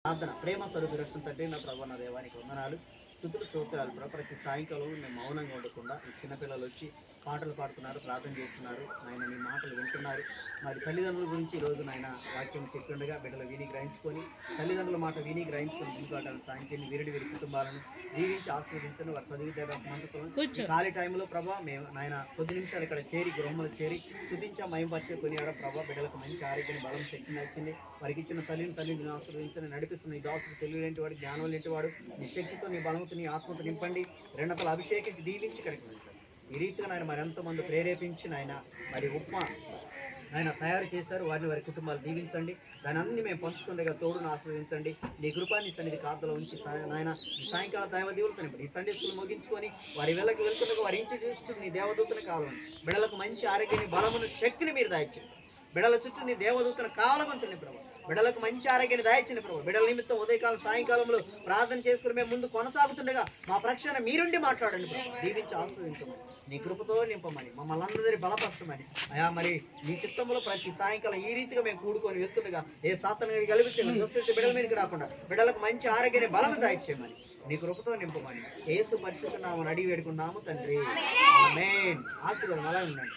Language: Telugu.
ప్రార్థన ప్రేమ స్వరూపి రక్షణ తండ్రి నా ప్రభు నా దేవానికి వందనాలు స్తుతులు స్తోత్రాలు ప్రభు. ప్రతి సాయంకాలం మేము మౌనంగా ఉండకుండా ఈ చిన్నపిల్లలు వచ్చి పాటలు పాడుతున్నారు, ప్రార్థన చేస్తున్నారు. ఆయన నీ మాటలు వింటున్నారు. మరి తల్లిదండ్రుల గురించి ఈరోజు నాయన వాక్యం చెప్తుండగా బిడ్డలు విని గ్రహించుకొని తల్లిదండ్రుల మాట విని గ్రహించుకొని ముందుకోవడానికి సాయం చేయండి. వీరి కుటుంబాలను దీవించి ఆస్వాదించండి. వారి చదివితే ఖాళీ టైంలో ప్రభావ మేము నాయన కొద్ది నిమిషాలు ఇక్కడ చేరి గృహంలో చేరి శుద్ధించా మయంపరిచే కొనియాడ ప్రభావ బిడ్డలకు మంచి ఆరోగ్యం బలం శక్తిని వచ్చింది. వారికి ఇచ్చిన తల్లిని ఆస్వాదించని నడిపిస్తున్న ఈ దాసుడు తెలియలేంటి వాడు, జ్ఞానం లేంటి వాడు, నీ శక్తితో నీ బలంతో నీ ఆత్మతో నింపండి. రెండతలు అభిషేకించి దీవించి ఇక్కడికి ఉంచండి. ఈ రీతిగా నాయన మరి ఎంతమంది ప్రేరేపించి నాయన మరి ఉప్మా ఆయన తయారు చేశారు. వారిని వారి కుటుంబాలు దీవించండి. దాని అన్ని మేము పంచుకుండగా తోడును ఆస్వాదించండి. నీ కృపాన్ని సన్నిధి కాతలో ఉంచి నాయన సాయంకాల దైవ దేవులతో ఈ సండే స్కూల్ ముగించుకొని వారి వెళ్ళకి వెళ్తుండగా వారి ఇంటి చూస్తూ నీ దేవదూతను కాలం బిడ్డలకు మంచి ఆరోగ్యాన్ని బలమును శక్తిని మీరు దాయించండి. బిడ్డల చుట్టూ నీ దేవదూతను కాలగుంచండి ప్రభు. బిడ్డలకు మంచి ఆరోగ్యాన్ని దాయించండి ప్రభు. బిడ్డల నిమిత్తం ఉదయకాలం సాయంకాలంలో ప్రార్థన చేసుకుని మేము ముందు కొనసాగుతుండగా మా ప్రక్షణ మీరుండి మాట్లాడండి ప్రభు. దీవించి ఆస్వాదించమని నీ కృపతో నింపమని మమ్మల్ని అందరి బలపరచమని అయా మరి నీ చిత్తంలో ప్రతి సాయంకాలం ఈ రీతిగా మేము కూడుకొని వెళ్తుండగా ఏ సాతాను గెలిపించమని దోస్తే బిడ్డల మీదకి రాకుండా బిడ్డలకు మంచి ఆరోగ్యాన్ని బలం దాయిచ్చేయమని నీ కృపతో నింపమని యేసు పరిశుద్ధ నామమున అడిగి వేడుకున్నాము తండ్రి. ఆమేన్. ఆశీర్వాదం అలా ఉండండి.